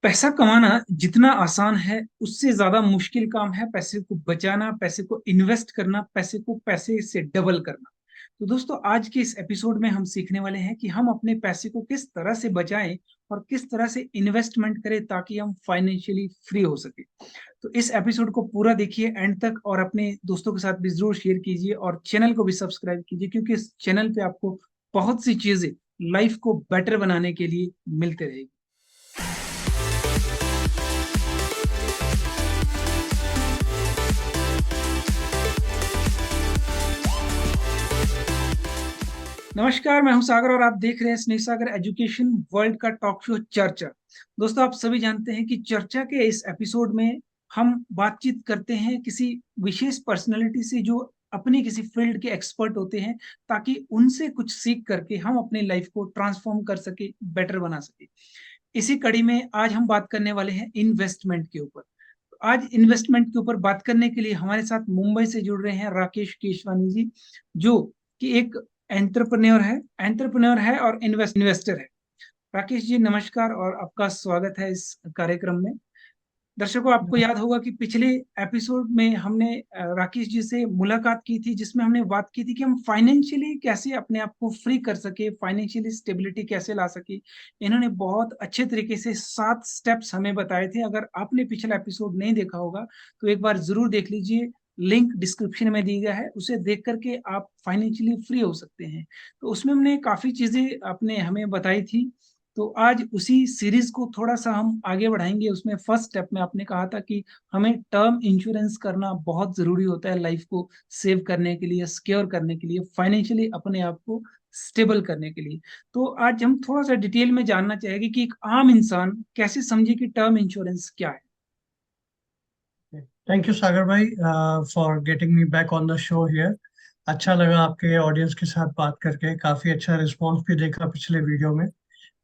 पैसा कमाना जितना आसान है उससे ज्यादा मुश्किल काम है पैसे को बचाना, पैसे को इन्वेस्ट करना, पैसे को पैसे से डबल करना। तो दोस्तों, आज के इस एपिसोड में हम सीखने वाले हैं कि हम अपने पैसे को किस तरह से बचाएं और किस तरह से इन्वेस्टमेंट करें ताकि हम फाइनेंशियली फ्री हो सके। तो इस एपिसोड को पूरा देखिए एंड तक और अपने दोस्तों के साथ भी जरूर शेयर कीजिए और चैनल को भी सब्सक्राइब कीजिए, क्योंकि इस चैनल पे आपको बहुत सी चीजें लाइफ को बेटर बनाने के लिए मिलते रहेगी। नमस्कार, मैं हूं सागर और आप देख रहे हैं स्नेह सागर एजुकेशन वर्ल्ड का टॉक शो चर्चा। दोस्तों, आप सभी जानते हैं कि चर्चा के इस एपिसोड में हम बातचीत करते हैं किसी विशेष पर्सनालिटी से जो अपनी किसी फील्ड के एक्सपर्ट होते हैं, ताकि उनसे कुछ सीख करके हम अपनी लाइफ को ट्रांसफॉर्म कर सके, बेटर बना सके। इसी कड़ी में आज हम बात करने वाले हैं इन्वेस्टमेंट के ऊपर। आज इन्वेस्टमेंट के ऊपर बात करने के लिए हमारे साथ मुंबई से जुड़ रहे हैं राकेश केशवानी जी, जो कि एक एंटरप्रेन्योर है और इन्वेस्टर है। राकेश जी, नमस्कार और आपका स्वागत है इस कार्यक्रम में। दर्शकों, आपको याद होगा कि पिछले एपिसोड में हमने राकेश जी से मुलाकात की थी, जिसमें हमने बात की थी कि हम फाइनेंशियली कैसे अपने आप को फ्री कर सके, फाइनेंशियली स्टेबिलिटी कैसे ला सके। इन्होंने बहुत अच्छे तरीके से 7 स्टेप्स हमें बताए थे। अगर आपने पिछला एपिसोड नहीं देखा होगा तो एक बार जरूर देख लीजिए, लिंक डिस्क्रिप्शन में दी गया है, उसे देख करके आप फाइनेंशियली फ्री हो सकते हैं। तो उसमें हमने काफी चीजें आपने हमें बताई थी। तो आज उसी सीरीज को थोड़ा सा हम आगे बढ़ाएंगे। उसमें फर्स्ट स्टेप में आपने कहा था कि हमें टर्म इंश्योरेंस करना बहुत जरूरी होता है लाइफ को सेव करने के लिए, सिक्योर करने के लिए, फाइनेंशियली अपने आप को स्टेबल करने के लिए। तो आज हम थोड़ा सा डिटेल में जानना चाहेंगे कि एक आम इंसान कैसे समझे कि टर्म इंश्योरेंस क्या है। थैंक यू सागर भाई for getting me back on the show here. अच्छा लगा आपके ऑडियंस के साथ बात करके, काफी अच्छा रिस्पांस भी देखा पिछले वीडियो में।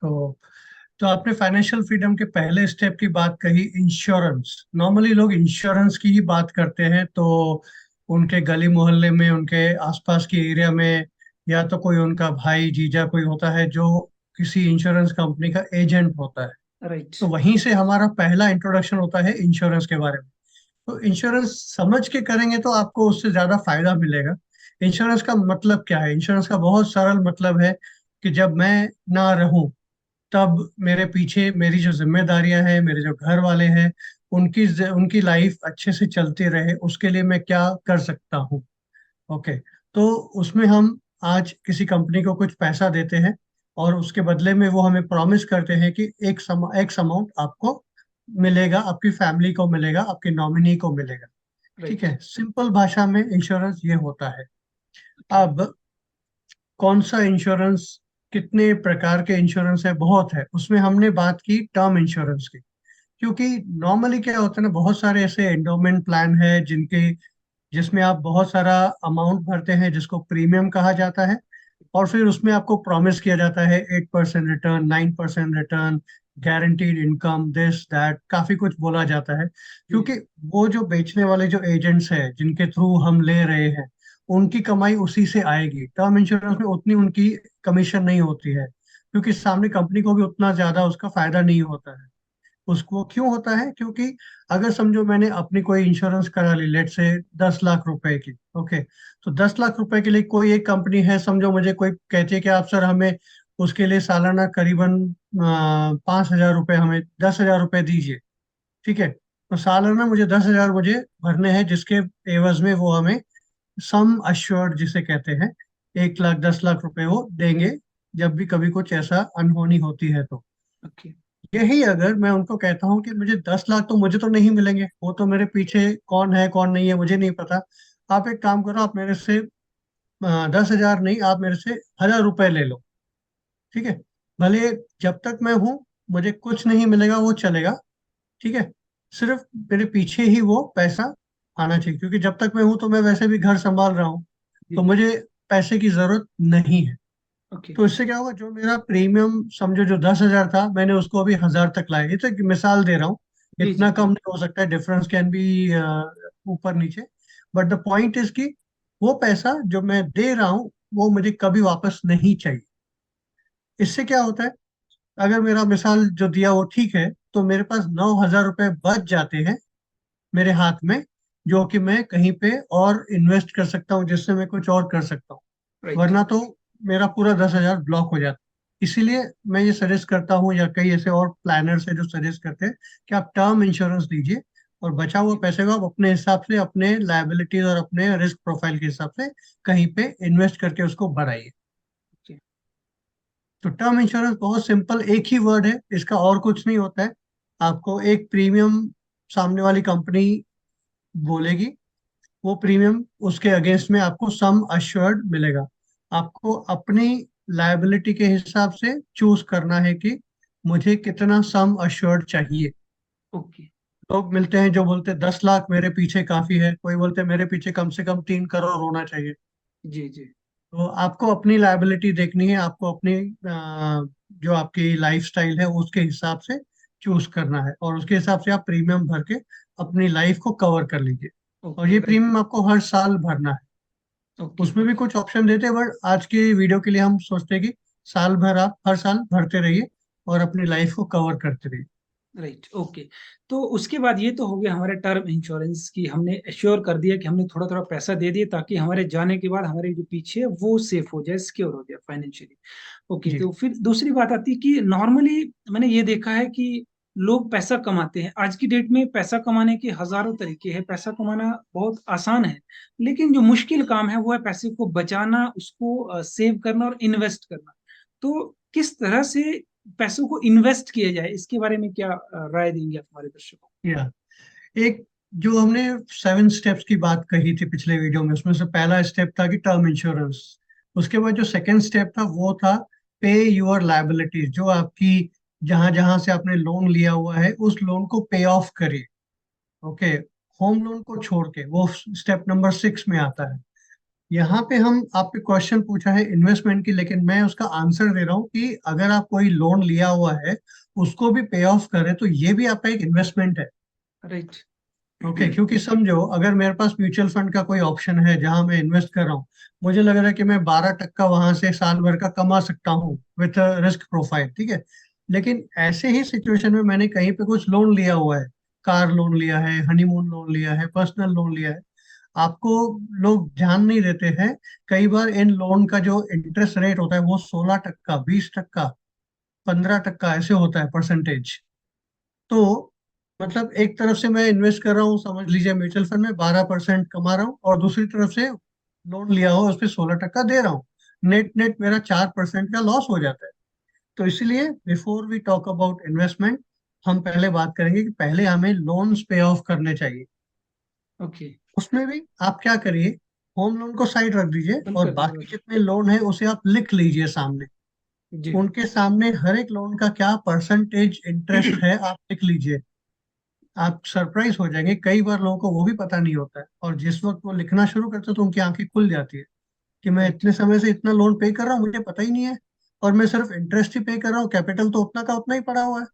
तो आपने फाइनेंशियल फ्रीडम के पहले स्टेप की बात कही, इंश्योरेंस। नॉर्मली लोग इंश्योरेंस की ही बात करते हैं तो उनके गली मोहल्ले में, उनके आसपास के एरिया में, या तो कोई उनका भाई जीजा कोई होता है जो किसी इंश्योरेंस कंपनी का एजेंट होता है। राइट। तो वहीं से हमारा पहला इंट्रोडक्शन होता है इंश्योरेंस के बारे में। तो इंश्योरेंस समझ के करेंगे तो आपको उससे ज्यादा फायदा मिलेगा। इंश्योरेंस का मतलब क्या है? इंश्योरेंस का बहुत सरल मतलब है कि जब मैं ना रहूं तब मेरे पीछे मेरी जो जिम्मेदारियां हैं, मेरे जो घर वाले हैं, उनकी लाइफ अच्छे से चलती रहे, उसके लिए मैं क्या कर सकता हूँ। ओके। तो उसमें हम आज किसी कंपनी को कुछ पैसा देते हैं और उसके बदले में वो हमें प्रॉमिस करते हैं कि एक अमाउंट आपको मिलेगा, आपकी फैमिली को मिलेगा, आपके नॉमिनी को मिलेगा। ठीक राइट। है, सिंपल भाषा में इंश्योरेंस ये होता है। ओके। अब कौन सा इंश्योरेंस, कितने प्रकार के इंश्योरेंस है, बहुत है। उसमें हमने बात की टर्म इंश्योरेंस की, क्योंकि नॉर्मली क्या होता है ना, बहुत सारे ऐसे एंडोमेंट प्लान है जिनके जिसमें आप बहुत सारा अमाउंट भरते हैं जिसको प्रीमियम कहा जाता है, और फिर उसमें आपको प्रॉमिस किया जाता है 8% return, 9% return, guaranteed income, this that, काफी कुछ बोला जाता है। जी। क्योंकि वो जो बेचने वाले जो एजेंट्स हैं जिनके थ्रू हम ले रहे हैं, उनकी कमाई उसी से आएगी। टर्म इंश्योरेंस में उतनी उनकी कमीशन नहीं होती है, क्योंकि सामने कंपनी को भी उतना ज्यादा उसका फायदा नहीं होता है। उसको क्यों होता है? क्योंकि अगर समझो मैंने अपनी कोई इंश्योरेंस करा ली, लेट से 10 लाख रुपए की। ओके। तो 10 लाख रुपए के लिए कोई एक कंपनी है, समझो मुझे कोई कहती है कि आप सर हमें उसके लिए सालाना करीबन 5,000 रुपये, हमें 10,000 रुपये दीजिए। ठीक है। तो सालाना मुझे 10,000 मुझे भरने हैं, जिसके एवज में वो हमें सम अश्योर्ड जिसे कहते हैं, 1 लाख 10 लाख रुपए वो देंगे जब भी कभी कुछ ऐसा अनहोनी होती है तो। ओके। यही अगर मैं उनको कहता हूँ कि मुझे 10 लाख तो मुझे तो नहीं मिलेंगे, वो तो मेरे पीछे कौन है कौन नहीं है मुझे नहीं पता। आप एक काम करो, आप मेरे से 10,000 नहीं, आप मेरे से 1,000 रुपए ले लो। ठीक है। भले जब तक मैं हूँ मुझे कुछ नहीं मिलेगा, वो चलेगा। ठीक है। सिर्फ मेरे पीछे ही वो पैसा आना चाहिए, क्योंकि जब तक मैं हूँ तो मैं वैसे भी घर संभाल रहा हूँ, तो जी। मुझे पैसे की जरूरत नहीं है। ओके। तो इससे क्या होगा, जो मेरा प्रीमियम समझो जो 10,000 था, मैंने उसको अभी 1,000 तक लाया। ये तो एक मिसाल दे रहा हूँ, जी। जी। इतना कम नहीं हो सकता है, डिफरेंस कैन बी ऊपर नीचे। बट द पॉइंट इज कि वो पैसा जो मैं दे रहा हूँ वो मुझे कभी वापस नहीं चाहिए। इससे क्या होता है, अगर मेरा मिसाल जो दिया वो ठीक है, तो मेरे पास 9,000 रुपए बच जाते हैं मेरे हाथ में, जो कि मैं कहीं पे और इन्वेस्ट कर सकता हूँ, जिससे मैं कुछ और कर सकता हूँ। राइट। वरना तो मेरा पूरा 10,000 ब्लॉक हो जाता। इसीलिए मैं ये सजेस्ट करता हूँ, या कई ऐसे और प्लानर्स है जो सजेस्ट करते हैं कि आप टर्म इंश्योरेंस लीजिए, और बचा हुआ पैसे को आप अपने हिसाब से, अपने लायबिलिटीज और अपने रिस्क प्रोफाइल के हिसाब से कहीं पे इन्वेस्ट करके उसको बढ़ाइए। ओके। तो टर्म इंश्योरेंस बहुत सिंपल, एक ही वर्ड है इसका, और कुछ नहीं होता है। आपको एक प्रीमियम सामने वाली कंपनी बोलेगी, वो प्रीमियम उसके अगेंस्ट में आपको सम अश्योर्ड मिलेगा। आपको अपनी लायबिलिटी के हिसाब से चूज करना है कि मुझे कितना सम अश्योर्ड चाहिए। ओके। लोग मिलते हैं जो बोलते हैं 10 लाख मेरे पीछे काफी है, कोई बोलते हैं मेरे पीछे कम से कम 3 करोड़ होना चाहिए। जी जी। तो आपको अपनी लायबिलिटी देखनी है, आपको अपनी जो आपकी लाइफस्टाइल है उसके हिसाब से चूज करना है, और उसके हिसाब से आप प्रीमियम भर के अपनी लाइफ को कवर कर लीजिए। और ओके। ये राइट। प्रीमियम आपको हर साल भरना है। ओके उसमें भी ओके। कुछ ऑप्शन देते हैं, बट आज की वीडियो के लिए हम सोचते हैं कि साल भर आप हर साल भरते रहिए और अपनी लाइफ को कवर करते रहिए। राइट। ओके। तो उसके बाद ये तो हो गया हमारे टर्म इंश्योरेंस की, हमने एश्योर कर दिया कि हमने थोड़ा थोड़ा पैसा दे दिया ताकि हमारे जाने के बाद हमारे जो पीछे है वो सेफ हो जाए, सिक्योर हो जाए फाइनेंशियली। ओके। जी तो फिर दूसरी बात आती है कि नॉर्मली मैंने ये देखा है कि लोग पैसा कमाते हैं। आज की डेट में पैसा कमाने के हजारों तरीके हैं, पैसा कमाना बहुत आसान है। लेकिन जो मुश्किल काम है वो है पैसे को बचाना, उसको सेव करना और इन्वेस्ट करना। तो किस तरह से पैसों को इन्वेस्ट किया जाए, इसके बारे में क्या राय देंगे आप हमारे दर्शकों या एक, जो हमने 7 स्टेप्स की बात कही थी पिछले वीडियो में, उसमें से पहला स्टेप था कि टर्म इंश्योरेंस। उसके बाद जो सेकंड स्टेप था वो था पे योर लायबिलिटीज, जो आपकी जहां जहां से आपने लोन लिया हुआ है उस लोन को पे ऑफ करिए। ओके, होम लोन को छोड़ के, वो स्टेप नंबर 6 में आता है। यहाँ पे हम आपने क्वेश्चन पूछा है इन्वेस्टमेंट की, लेकिन मैं उसका आंसर दे रहा हूँ कि अगर आप कोई लोन लिया हुआ है उसको भी पे ऑफ करें तो ये भी आपका एक इन्वेस्टमेंट है। को? राइट। ओके, क्योंकि समझो अगर मेरे पास म्यूचुअल फंड का कोई ऑप्शन है जहां मैं इन्वेस्ट कर रहा हूँ, मुझे लग रहा है कि मैं 12% वहां से साल भर का कमा सकता हूँ विथ रिस्क प्रोफाइल, ठीक है। लेकिन ऐसे ही सिचुएशन में मैंने कहीं पे कुछ लोन लिया हुआ है, कार लोन लिया है, हनीमून लोन लिया है, पर्सनल लोन लिया है, आपको लोग ध्यान नहीं देते हैं। कई बार इन लोन का जो इंटरेस्ट रेट होता है वो 16%, 20%, 15% ऐसे होता है परसेंटेज। तो मतलब एक तरफ से मैं इन्वेस्ट कर रहा हूँ, समझ लीजिए म्यूचुअल फंड में 12% कमा रहा हूँ, और दूसरी तरफ से लोन लिया हो उस पर 16% दे रहा हूँ। नेट नेट मेरा 4% का लॉस हो जाता है। तो इसलिए before we talk about investment, हम पहले बात करेंगे कि पहले हमें लोन्स पे ऑफ करने चाहिए। ओके। उसमें भी आप क्या करिए, होम लोन को साइड रख दीजिए बंद और कर दीजिए बाकी बस। जितने लोन है उसे आप लिख लीजिए सामने। जी। उनके सामने हर एक लोन का क्या परसेंटेज इंटरेस्ट है आप लिख लीजिए। आप सरप्राइज हो जाएंगे, कई बार लोगों को वो भी पता नहीं होता है, और जिस वक्त वो लिखना शुरू करते हैं तो उनकी आंखें खुल जाती है कि मैं राइट। इतने समय से इतना लोन पे कर रहा हूँ, मुझे पता ही नहीं है, और मैं सिर्फ इंटरेस्ट ही पे कर रहा हूँ, कैपिटल तो उतना का उतना ही पड़ा हुआ है।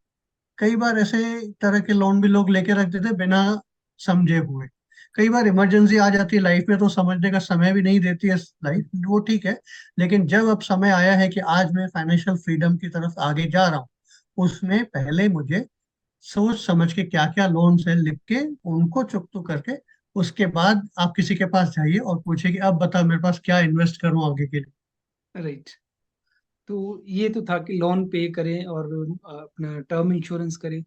कई बार ऐसे तरह के लोन भी लोग लेके रख देते हैं बिना समझे हुए। कई बार इमरजेंसी आ जाती है लाइफ में तो समझने का समय भी नहीं देती है लाइफ, वो ठीक है। लेकिन जब अब समय आया है कि आज मैं फाइनेंशियल फ्रीडम की तरफ आगे जा रहा हूँ, उसमें पहले मुझे सोच समझ के क्या क्या लोन्स है लिख के उनको चुकतू करके, उसके बाद आप किसी के पास जाइए और पूछिए कि अब बता मेरे पास क्या इन्वेस्ट करूं आगे के लिए। राइट। तो ये तो था कि लोन पे करें और अपना टर्म इंश्योरेंस करें।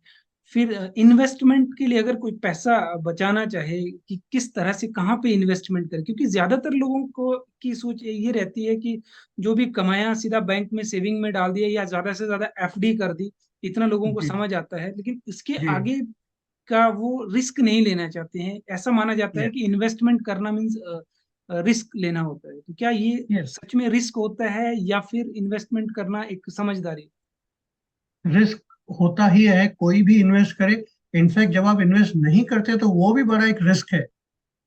फिर इन्वेस्टमेंट के लिए अगर कोई पैसा बचाना चाहे कि किस तरह से कहाँ पे इन्वेस्टमेंट करें, क्योंकि ज्यादातर लोगों को की सोच ये रहती है कि जो भी कमाया सीधा बैंक में सेविंग में डाल दिया या ज्यादा से ज्यादा एफडी कर दी। इतना लोगों को जी समझ आता है, लेकिन इसके जी। आगे का वो रिस्क नहीं लेना चाहते हैं। ऐसा माना जाता है यस कि इन्वेस्टमेंट करना मीन्स रिस्क लेना होता है। तो क्या ये यस। सच में रिस्क होता है या फिर इन्वेस्टमेंट करना एक समझदारी? रिस्क होता ही है, कोई भी इन्वेस्ट करे। इनफैक्ट जब आप इन्वेस्ट नहीं करते तो वो भी बड़ा एक रिस्क है,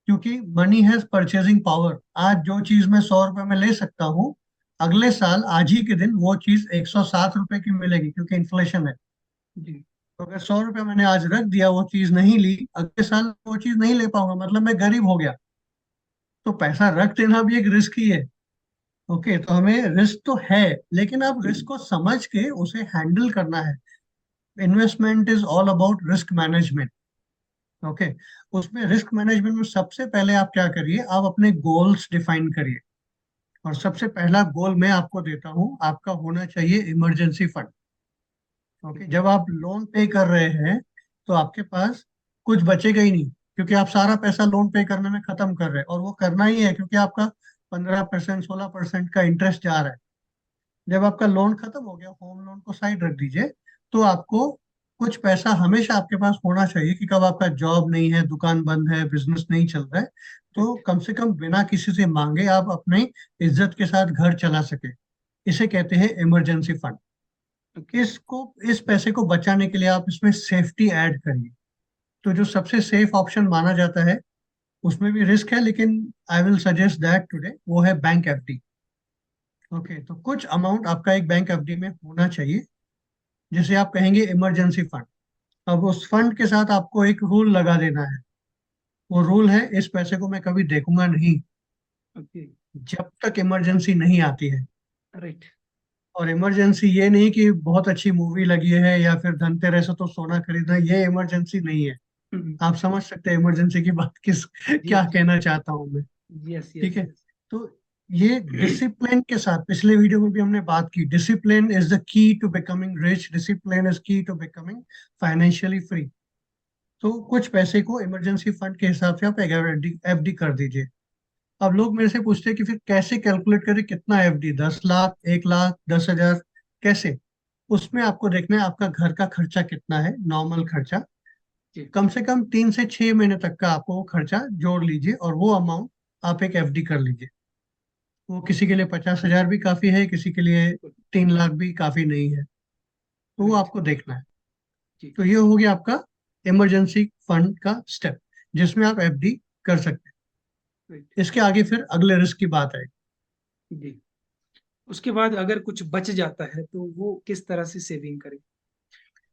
क्योंकि मनी हैज परचेजिंग पावर। आज जो चीज मैं 100 रुपए में ले सकता हूँ, अगले साल आज ही के दिन वो चीज 107 रुपए की मिलेगी, क्योंकि इन्फ्लेशन है। जी। तो अगर 100 रुपये मैंने आज रख दिया, वो चीज नहीं ली, अगले साल वो चीज नहीं ले पाऊंगा, मतलब मैं गरीब हो गया। तो पैसा रख देना भी एक रिस्क ही है। ओके, तो हमें रिस्क तो है, लेकिन अब रिस्क को समझ के उसे हैंडल करना है। Investment is all about risk management. Okay, उसमें रिस्क मैनेजमेंट में सबसे पहले आप क्या करिए, आप अपने गोल्स डिफाइन करिए। और सबसे पहला गोल मैं आपको देता हूँ, आपका होना चाहिए इमरजेंसी फंड। ओके, जब आप लोन पे कर रहे हैं तो आपके पास कुछ बचेगा ही नहीं, क्योंकि आप सारा पैसा लोन पे करने में खत्म कर रहे हैं, और वो करना ही है क्योंकि आपका 15% 16% का इंटरेस्ट जा रहा है। जब आपका लोन खत्म हो गया, होम लोन को साइड रख दीजिए, तो आपको कुछ पैसा हमेशा आपके पास होना चाहिए कि कब आपका जॉब नहीं है, दुकान बंद है, बिजनेस नहीं चल रहा है, तो कम से कम बिना किसी से मांगे आप अपनी इज्जत के साथ घर चला सके। इसे कहते हैं इमरजेंसी फंड। इसको, इस पैसे को बचाने के लिए आप इसमें सेफ्टी ऐड करिए। तो जो सबसे सेफ ऑप्शन माना जाता है, उसमें भी रिस्क है, लेकिन I will suggest that today, वो है बैंक एफडी। ओके, तो कुछ अमाउंट आपका एक बैंक एफडी में होना चाहिए, जिसे आप कहेंगे इमरजेंसी फंड। अब उस फंड के साथ आपको एक रूल लगा देना है। वो रूल है, इस पैसे को मैं कभी देखूंगा नहीं ओके। जब तक इमरजेंसी नहीं आती है। राइट। और इमरजेंसी ये नहीं कि बहुत अच्छी मूवी लगी है या फिर धनतेरस है तो सोना खरीदना, ये इमरजेंसी नहीं है। आप समझ सकते हैं इमरजेंसी की बात किस, जी क्या जी। कहना चाहता हूँ मैं। यस ठीक यस है, यस। तो ये डिसिप्लिन के साथ, पिछले वीडियो में भी हमने बात की, discipline is the key to becoming rich, discipline is key to becoming financially free. तो कुछ पैसे को इमरजेंसी फंड के हिसाब से आप एक एफडी कर दीजिए। अब लोग मेरे से पूछते हैं कि फिर कैसे कैलकुलेट करें, कितना एफडी, 10 लाख, 1 लाख, 10 हजार, कैसे? उसमें आपको देखना है आपका घर का खर्चा कितना है, नॉर्मल खर्चा। जी। कम से कम 3 से 6 महीने तक का आपको वो खर्चा जोड़ लीजिए, और वो अमाउंट आप एक एफडी कर लीजिए। वो किसी के लिए 50 हजार भी काफी है, किसी के लिए 3 लाख भी काफी नहीं है, तो वो राइट। आपको देखना है। जी। तो ये हो गया आपका इमरजेंसी फंड का स्टेप, जिसमें आप एफडी कर सकते राइट। हैं। इसके आगे फिर अगले रिस्क की बात है। जी। उसके बाद अगर कुछ बच जाता है तो वो किस तरह से सेविंग करें?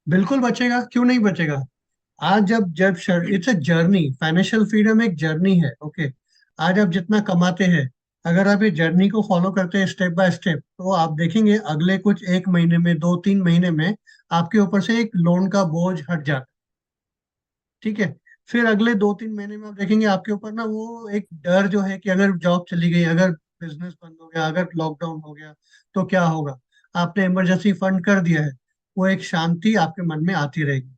बिल्कुल बचेगा, क्यों नहीं बचेगा। आज जब जब it's a journey, financial freedom एक जर्नी है। ओके, आज आप जितना कमाते हैं, अगर आप ये जर्नी को फॉलो करते हैं स्टेप बाय स्टेप, तो आप देखेंगे अगले कुछ 1 महीने में, 2-3 महीने में आपके ऊपर से एक लोन का बोझ हट जाता है। ठीक है, फिर अगले 2-3 महीने में आप देखेंगे आपके ऊपर ना वो एक डर जो है कि अगर जॉब चली गई, अगर बिजनेस बंद हो गया, अगर लॉकडाउन हो गया, तो क्या होगा। आपने इमरजेंसी फंड कर दिया है, वो एक शांति आपके मन में आती रहेगी।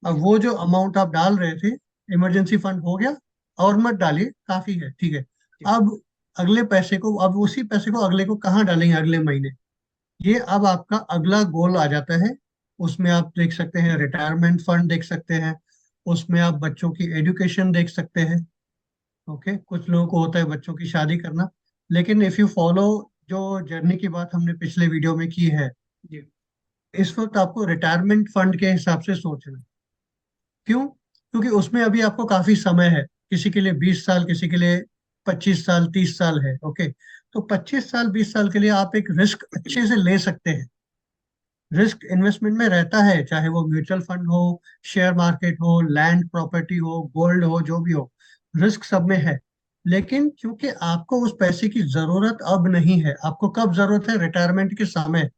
अब जी। वो जो अमाउंट आप डाल रहे थे, इमरजेंसी फंड हो गया, और मत डालिए, काफी है, ठीक है। जी। अब अगले पैसे को, अब उसी पैसे को अगले को कहाँ डालेंगे, अगले महीने। ये अब आपका अगला गोल आ जाता है। उसमें आप देख सकते हैं रिटायरमेंट फंड देख सकते हैं, उसमें आप बच्चों की एजुकेशन देख सकते हैं। ओके, कुछ लोगों को होता है बच्चों की शादी करना, लेकिन इफ यू फॉलो जो जर्नी की बात हमने पिछले वीडियो में की है, जी। इस वक्त आपको रिटायरमेंट फंड के हिसाब से सोचना है। क्यों? क्योंकि उसमें अभी आपको काफी समय है, किसी के लिए 20 साल, किसी के लिए 25 साल, 30 साल है। ओके, तो 25 साल 20 साल के लिए आप एक रिस्क अच्छे से ले सकते हैं। रिस्क इन्वेस्टमेंट में रहता है, चाहे वो म्यूचुअल फंड हो, शेयर मार्केट हो, लैंड प्रॉपर्टी हो, गोल्ड हो, जो भी हो, रिस्क सब में है। लेकिन क्योंकि आपको उस पैसे की जरूरत अब नहीं है, आपको कब जरूरत है, रिटायरमेंट के समय,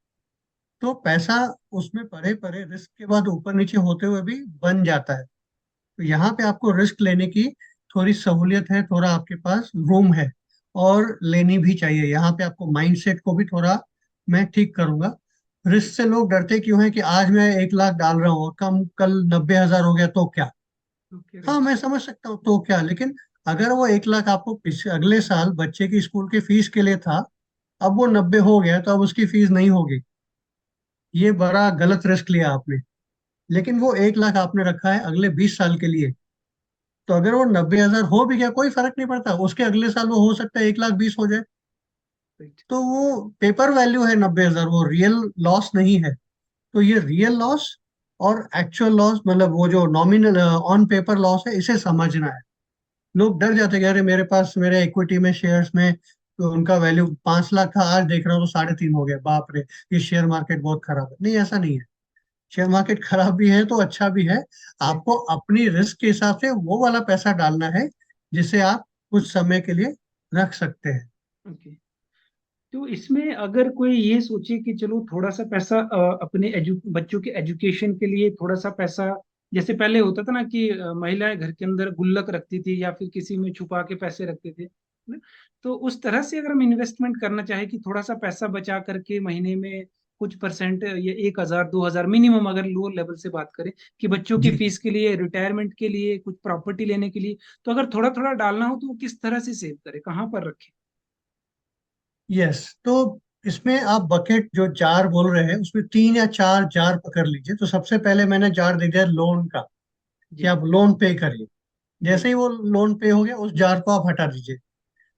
तो पैसा उसमें पड़े पड़े रिस्क के बाद ऊपर नीचे होते हुए भी बन जाता है। तो यहाँ पे आपको रिस्क लेने की थोड़ी सहूलियत है, थोड़ा आपके पास रूम है, और लेनी भी चाहिए। यहाँ पे आपको माइंडसेट को भी थोड़ा मैं ठीक करूंगा। रिस्क से लोग डरते क्यों हैं कि आज मैं 1 लाख डाल रहा हूँ और कम कल 90 हजार हो गया तो क्या। ओके। हाँ, राइट। मैं समझ सकता हूँ तो क्या, लेकिन अगर वो 1 लाख आपको अगले साल बच्चे की स्कूल की फीस के लिए था, अब वो 90 हो गया, तो अब उसकी फीस नहीं होगी। ये बड़ा गलत रिस्क लिया आपने। लेकिन वो 1 लाख आपने रखा है अगले 20 साल के लिए, तो अगर वो 90 हजार हो भी गया, कोई फर्क नहीं पड़ता, उसके अगले साल वो हो सकता है 1 लाख 20 हो जाए। राइट। तो वो पेपर वैल्यू है 90 हजार, वो रियल लॉस नहीं है। तो ये रियल लॉस और एक्चुअल लॉस, मतलब वो जो नॉमिनल ऑन पेपर लॉस है, इसे समझना है। लोग डर जाते हैं कि अरे मेरे पास, मेरे इक्विटी में, शेयर्स में, तो उनका वैल्यू 5 लाख था, आज देख रहा हूँ तो 3.5 हो गया, बाप रे, ये शेयर मार्केट बहुत खराब है। नहीं, ऐसा नहीं है। शेयर मार्केट खराब भी है तो अच्छा भी है। राइट। आपको अपनी रिस्क के हिसाब से वो वाला पैसा डालना है, जिसे आप कुछ समय के लिए रख सकते हैं। ओके। तो इसमें अगर कोई ये सोचे कि चलो थोड़ा सा पैसा अपने बच्चों के एजुकेशन के लिए थोड़ा सा पैसा, जैसे पहले होता था ना कि महिलाएं घर के अंदर गुल्लक रखती थी या फिर किसी में छुपा के पैसे रखते थे ना? तो उस तरह से अगर हम इन्वेस्टमेंट करना चाहे कि थोड़ा सा पैसा बचा करके महीने में कुछ परसेंट, ये 1,000 2,000 मिनिमम, अगर लो लेवल से बात करें कि बच्चों की जी। फीस के लिए, रिटायरमेंट के लिए, कुछ प्रॉपर्टी लेने के लिए, तो अगर थोड़ा थोड़ा डालना हो तो वो किस तरह से सेव करे, कहाँ पर रखे? यस, तो इसमें आप बकेट जो जार बोल रहे हैं उसमें 3 या 4 जार पकड़ लीजिए। तो सबसे पहले मैंने जार दे दिया लोन का, कि जी। आप लोन पे करिए। जैसे जी। ही वो लोन पे हो गया उस जार को आप हटा दीजिए।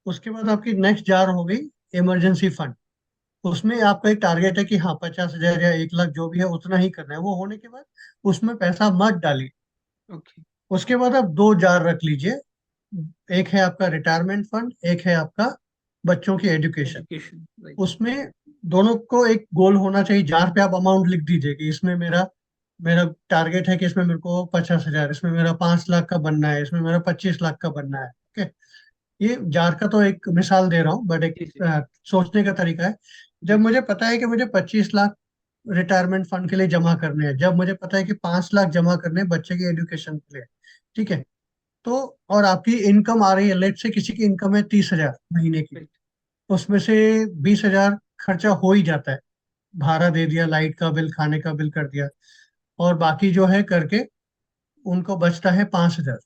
उसके बाद आपकी नेक्स्ट जार हो गई इमरजेंसी फंड। उसमें आपका एक टारगेट है कि हाँ 50,000 या 1 लाख जो भी है उतना ही करना है। वो होने के बाद उसमें पैसा मत डालिए। ओके। उसके बाद आप 2 जार रख लीजिए। एक है आपका रिटायरमेंट फंड, एक है आपका बच्चों की एजुकेशन। Education, right. उसमें दोनों को एक गोल होना चाहिए। जार पे आप अमाउंट लिख दीजिए कि इसमें मेरा मेरा टारगेट है कि इसमें मेरे को 50,000, इसमें मेरा 5 लाख का बनना है, इसमें मेरा 25 लाख का बनना है। ओके। ये जार का तो एक मिसाल दे रहा हूँ, बट एक जी जी। सोचने का तरीका है। जब जी। मुझे पता है कि मुझे 25 लाख रिटायरमेंट फंड के लिए जमा करने हैं, जब मुझे पता है कि 5 लाख जमा करने हैं बच्चे की एजुकेशन के लिए, ठीक है, तो और आपकी इनकम आ रही है, लेट से किसी की इनकम है 30,000 महीने की, राइट। उसमें से 20,000 खर्चा हो ही जाता है। भाड़ा दे दिया, लाइट का बिल, खाने का बिल कर दिया, और बाकी जो है करके उनको बचता है 5,000।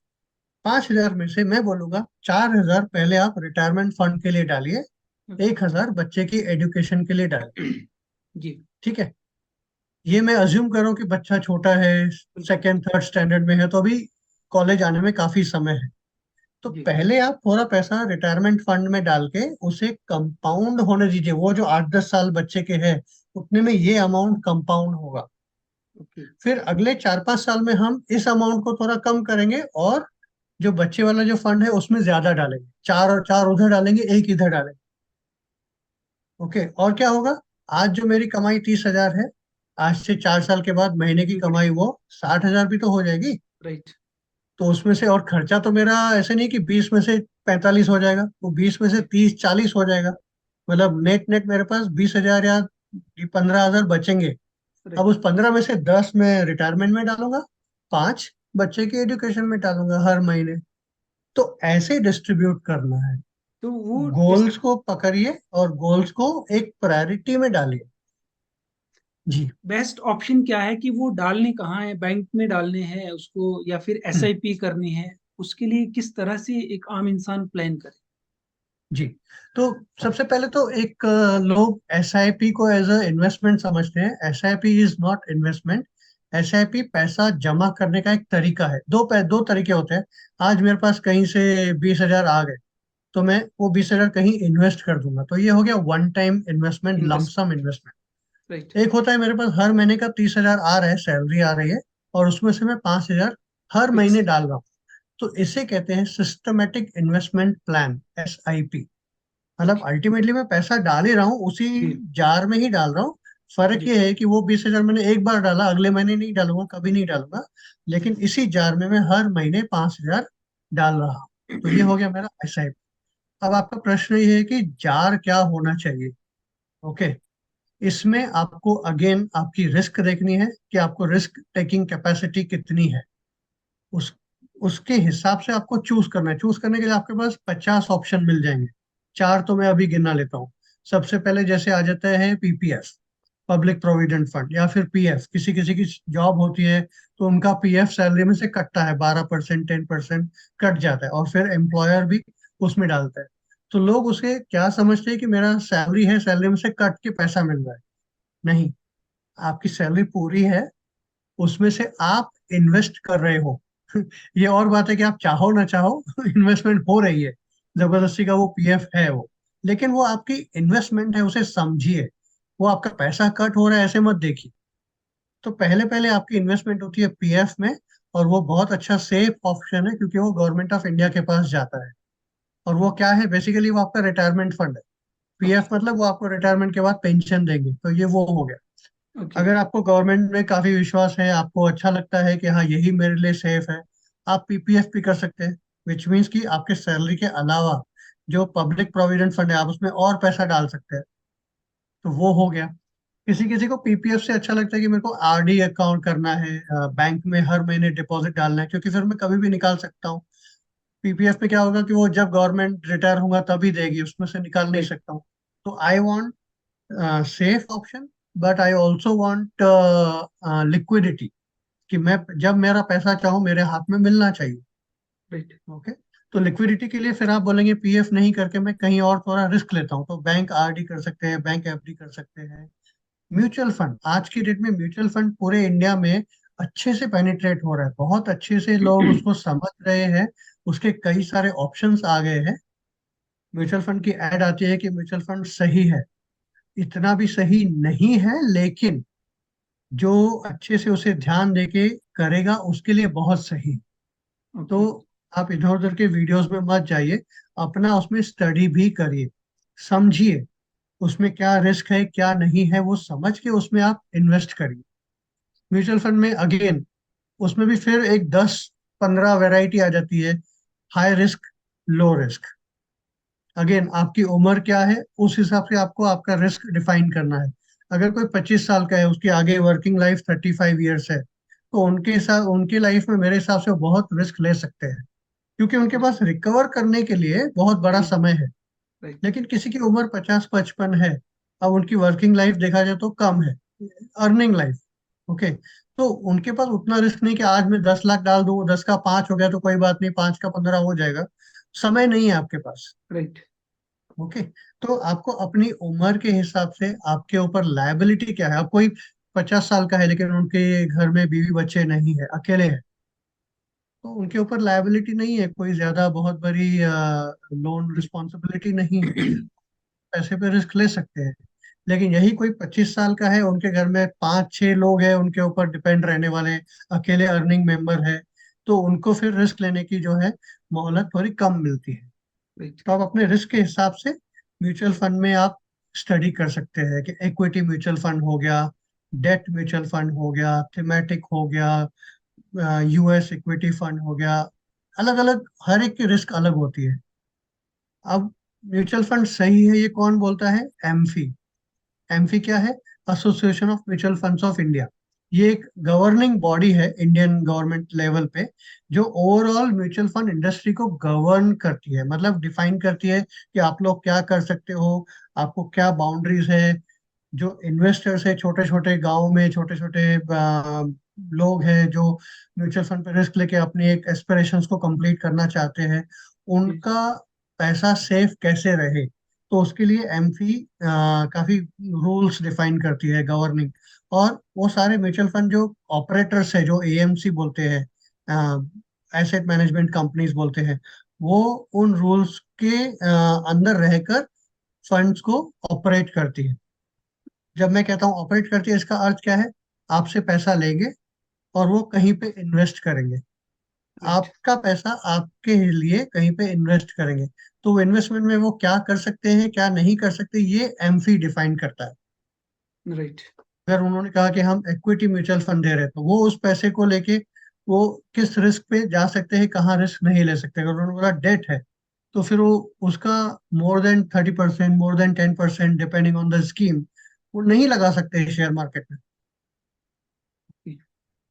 5,000 में से मैं बोलूंगा 4,000 पहले आप रिटायरमेंट फंड के लिए डालिए, ओके। 1,000 बच्चे की एजुकेशन के लिए डालिए। जी। ठीक है। ये मैं अज्यूम कर रहा हूँ कि बच्चा छोटा है, बिल्कुल। सेकेंड थर्ड स्टैंडर्ड में है, तो अभी कॉलेज आने में काफी समय है। तो जी। पहले आप थोड़ा पैसा रिटायरमेंट फंड में डाल के उसे कंपाउंड होने दीजिए। वो जो 8-10 साल बच्चे के हैं उतने में ये अमाउंट कंपाउंड होगा। ओके। फिर अगले 4-5 साल में हम इस अमाउंट को थोड़ा कम करेंगे, और जो बच्चे वाला जो फंड है उसमें ज्यादा डालेंगे। चार और चार उधर डालेंगे, एक इधर डालेंगे। ओके। और क्या होगा, आज जो मेरी कमाई 30,000 है, आज से 4 साल के बाद महीने की जी कमाई बढ़ेगी। वो 60,000 भी तो हो जाएगी। राइट। तो उसमें से, और खर्चा तो मेरा ऐसे नहीं कि 20 में से 45 हो जाएगा, वो 20 में से जी। 30-40 हो जाएगा। मतलब नेट नेट मेरे पास 20,000 या 15,000 बचेंगे। अब राइट। उस 15 में से 10 मैं रिटायरमेंट में डालूंगा, 5 बच्चे की एजुकेशन में डालूंगा हर महीने। तो ऐसे डिस्ट्रीब्यूट करना है। तो वो गोल्स को पकड़िए और गोल्स को एक प्रायोरिटी में डालिए। जी। बेस्ट ऑप्शन क्या है कि वो डालने कहाँ है, बैंक में डालने हैं उसको या फिर हम्म, एसआईपी करनी है? उसके लिए किस तरह से एक आम इंसान प्लान करे? जी। तो सबसे पहले तो एक लोग एसआईपी को एज अ इन्वेस्टमेंट समझते हैं। SIP is not investment. SIP पैसा जमा करने का एक तरीका है। दो तरीके होते हैं। आज मेरे पास कहीं से 20,000 आ गए, तो मैं वो 20,000 कहीं इन्वेस्ट कर दूंगा, तो ये हो गया one time investment, lump sum investment. Investment. Right. एक होता है मेरे पास हर महीने का 30,000 आ रहा है, सैलरी आ रही है, और उसमें से मैं 5,000 हर फिक्स महीने है। डाल रहा हूँ। तो इसे कहते हैं सिस्टमेटिक इन्वेस्टमेंट प्लान, SIP। मतलब ओके। अल्टीमेटली मैं पैसा डाल ही रहा हूँ, उसी जी। जार में ही डाल रहा हूँ। फर्क जी। ये है कि वो 20,000 मैंने एक बार डाला, अगले महीने नहीं डालूंगा, कभी नहीं डालूंगा। लेकिन इसी जार में मैं हर महीने 5,000 डाल रहा हूँ। तो ये हो गया मेरा SIP। अब आपका प्रश्न ये है कि जार क्या होना चाहिए। ओके। इसमें आपको अगेन आपकी रिस्क देखनी है कि आपको रिस्क टेकिंग कैपेसिटी कितनी है। उस उसके हिसाब से आपको चूज करना है। चूज करने के लिए आपके पास 50 ऑप्शन मिल जाएंगे। चार तो मैं अभी गिना लेता हूँ। सबसे पहले जैसे आ जाता है PPF, पब्लिक प्रोविडेंट फंड, या फिर PF। किसी किसी की जॉब होती है तो उनका PF सैलरी में से कटता है, 12% 10% कट जाता है, और फिर एम्प्लॉयर भी उसमें डालता है। तो लोग उसे क्या समझते हैं कि मेरा सैलरी है, सैलरी में से कट के पैसा मिल रहा है। नहीं, आपकी सैलरी पूरी है, उसमें से आप इन्वेस्ट कर रहे हो। ये और बात है कि आप चाहो ना चाहो इन्वेस्टमेंट हो रही है, जबरदस्ती का वो PF है वो। लेकिन वो आपकी इन्वेस्टमेंट है, उसे समझिए। वो आपका पैसा कट हो रहा है ऐसे मत देखिए। तो पहले पहले आपकी इन्वेस्टमेंट होती है PF में, और वो बहुत अच्छा सेफ ऑप्शन है क्योंकि वो गवर्नमेंट ऑफ इंडिया के पास जाता है। और वो क्या है, बेसिकली वो आपका रिटायरमेंट फंड है। ओके। PF मतलब वो आपको रिटायरमेंट के बाद पेंशन देंगे, तो ये वो हो गया। ओके। अगर आपको गवर्नमेंट में काफी विश्वास है, आपको अच्छा लगता है कि हाँ यही मेरे लिए सेफ है, आप PPF भी कर सकते हैं। विच मीन्स कि आपके सैलरी के अलावा जो पब्लिक प्रोविडेंट फंड है आप उसमें और पैसा डाल सकते हैं। तो वो हो गया। किसी किसी को पीपीएफ से अच्छा लगता है कि मेरे को आरडी अकाउंट करना है, बैंक में हर महीने डिपॉजिट डालना है, क्योंकि फिर मैं कभी भी निकाल सकता हूँ। पीपीएफ पे क्या होगा कि वो जब गवर्नमेंट रिटायर होगा तभी देगी, उसमें से निकाल नहीं राइट। सकता हूँ। तो I want safe option, but I also want liquidity, कि मैं जब मेरा पैसा चाहूँ मेरे हाथ में मिलना चाहिए। राइट। ओके। तो लिक्विडिटी के लिए फिर आप बोलेंगे पीएफ नहीं करके मैं कहीं और थोड़ा रिस्क लेता हूँ, तो बैंक आरडी कर सकते हैं, बैंक एफडी कर सकते हैं। म्यूचुअल फंड, आज की डेट में म्यूचुअल फंड पूरे इंडिया में अच्छे से पेनिट्रेट हो रहा है, बहुत अच्छे से लोग उसको समझ रहे हैं। उसके कई सारे ऑप्शंस आ गए हैं। म्यूचुअल फंड की एड आती है कि म्यूचुअल फंड सही है, इतना भी सही नहीं है, लेकिन जो अच्छे से उसे ध्यान देके करेगा उसके लिए बहुत सही। तो ओके। आप इधर उधर के वीडियोस में मत जाइए, अपना उसमें स्टडी भी करिए, समझिए उसमें क्या रिस्क है क्या नहीं है, वो समझ के उसमें आप इन्वेस्ट करिए। म्यूचुअल फंड में अगेन, उसमें भी फिर एक 10-15 वैरायटी आ जाती है, high risk, low risk. Again आपकी उम्र क्या है उस हिसाब से आपको आपका रिस्क डिफाइन करना है। अगर कोई 25 साल का है, उसकी आगे वर्किंग लाइफ 35 ईयर्स है, तो उनके साथ उनकी लाइफ में मेरे हिसाब से वो बहुत रिस्क ले सकते हैं, क्योंकि उनके पास रिकवर करने के लिए बहुत बड़ा जी। समय है। राइट। लेकिन किसी की उम्र 50-55 है, अब उनकी वर्किंग लाइफ देखा जाए तो कम है, अर्निंग लाइफ। ओके। तो उनके पास उतना रिस्क नहीं कि आज मैं 10 लाख डाल दूं, 10 का 5 हो गया तो कोई बात नहीं, 5 का 15 हो जाएगा। समय नहीं है आपके पास। राइट। ओके। तो आपको अपनी उम्र के हिसाब से आपके ऊपर लायबिलिटी क्या है। अब कोई 50 साल का है लेकिन उनके घर में बीवी बच्चे नहीं है, अकेले हैं, तो उनके ऊपर लायबिलिटी नहीं है, कोई ज्यादा बहुत बड़ी लोन जी। रिस्पॉन्सिबिलिटी नहीं है, पैसे पे रिस्क ले सकते हैं। लेकिन यही कोई 25 साल का है, उनके घर में 5-6 लोग हैं उनके ऊपर डिपेंड रहने वाले, अकेले अर्निंग मेंबर है, तो उनको फिर रिस्क लेने की जो है मोहलत थोड़ी कम मिलती है। राइट। तो आप अपने रिस्क के हिसाब से म्यूचुअल फंड में आप स्टडी कर सकते हैं कि इक्विटी म्यूचुअल फंड हो गया, डेट म्यूचुअल फंड हो गया, थीमेटिक हो गया, यूएस इक्विटी फंड हो गया। अलग अलग, हर एक की रिस्क अलग होती है। अब म्यूचुअल फंड सही है ये कौन बोलता है? एमफी। एमफी क्या है? Association of mutual funds of India. ये एक गवर्निंग बॉडी है इंडियन गवर्नमेंट लेवल पे, जो ओवरऑल म्यूचुअल फंड इंडस्ट्री को गवर्न करती है, मतलब डिफाइन करती है कि आप लोग क्या कर सकते हो, आपको क्या बाउंड्रीज है। जो इन्वेस्टर्स है छोटे छोटे गांव में, छोटे छोटे लोग हैं जो म्यूचुअल फंड पे रिस्क लेके अपनी एक एस्पिरेशंस को कंप्लीट करना चाहते हैं, जी। उनका पैसा सेफ कैसे रहे, तो उसके लिए एमफी काफी रूल्स डिफाइन करती है, गवर्निंग। और वो सारे म्यूचुअल फंड जो ऑपरेटर्स है, जो एएमसी बोलते हैं, एसेट मैनेजमेंट कंपनीज बोलते हैं, वो उन रूल्स के अंदर रहकर फंड्स को ऑपरेट करती है। जब मैं कहता हूँ ऑपरेट करती है, इसका अर्थ क्या है? आपसे पैसा लेंगे और वो कहीं पे इन्वेस्ट करेंगे, राइट। आपका पैसा आपके लिए कहीं पे इन्वेस्ट करेंगे। तो वो इन्वेस्टमेंट में वो क्या कर सकते हैं क्या नहीं कर सकते, ये एमफी डिफाइन करता है। राइट। अगर उन्होंने कहा कि हम इक्विटी म्यूचुअल फंड दे रहे हैं, तो वो उस पैसे को लेके वो किस रिस्क पे जा सकते हैं, कहाँ रिस्क नहीं ले सकते। अगर उन्होंने बोला डेट है, तो फिर वो उसका more than 30%, more than 10%, depending on the scheme, वो नहीं लगा सकते शेयर मार्केट में।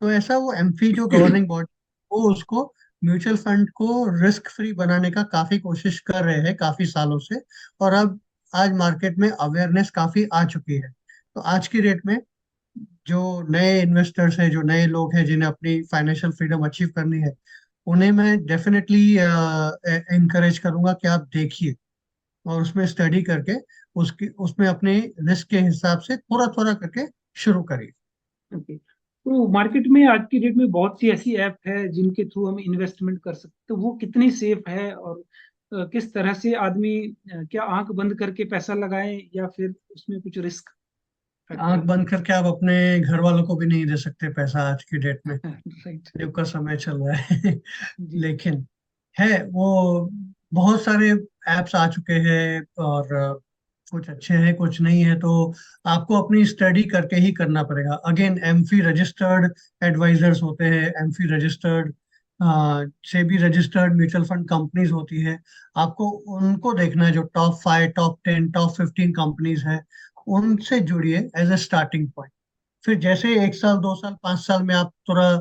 तो ऐसा वो एमफी जो गवर्निंग बॉडी, वो उसको, म्यूचुअल फंड को रिस्क फ्री बनाने का काफी कोशिश कर रहे हैं काफी सालों से। और अब आज मार्केट में अवेयरनेस काफी आ चुकी है। तो आज की डेट में जो नए इन्वेस्टर्स हैं, जो नए लोग हैं जिन्हें अपनी फाइनेंशियल फ्रीडम अचीव करनी है, उन्हें मैं डेफिनेटली इनकरेज करूंगा कि आप देखिए और उसमें स्टडी करके उसकी उसमें अपने रिस्क के हिसाब से थोड़ा थोड़ा करके शुरू करिए। ओके। तो मार्केट में आज की डेट में बहुत सी ऐसी ऐप है जिनके थ्रू हम इन्वेस्टमेंट कर सकते, तो वो कितनी सेफ है, और किस तरह से आदमी क्या आंख बंद करके पैसा लगाए या फिर उसमें कुछ रिस्क आंख फैक्टर बंद करके आप अपने घर वालों को भी नहीं दे सकते पैसा आज की डेट में, है? राइट। युग का समय चल रहा है। जी। लेकिन है वो, बहुत सारे एप्स आ चुके हैं, और कुछ अच्छे हैं कुछ नहीं है, तो आपको अपनी स्टडी करके ही करना पड़ेगा। अगेन एमफी रजिस्टर्ड एडवाइजर्स होते हैं, AMFI registered, SEBI registered mutual fund companies होती है। आपको उनको देखना है, जो टॉप 5, टॉप 10, टॉप 15 कंपनीज है, उनसे जुड़िए एज ए स्टार्टिंग पॉइंट। फिर जैसे 1 साल 2 साल 5 साल में आप थोड़ा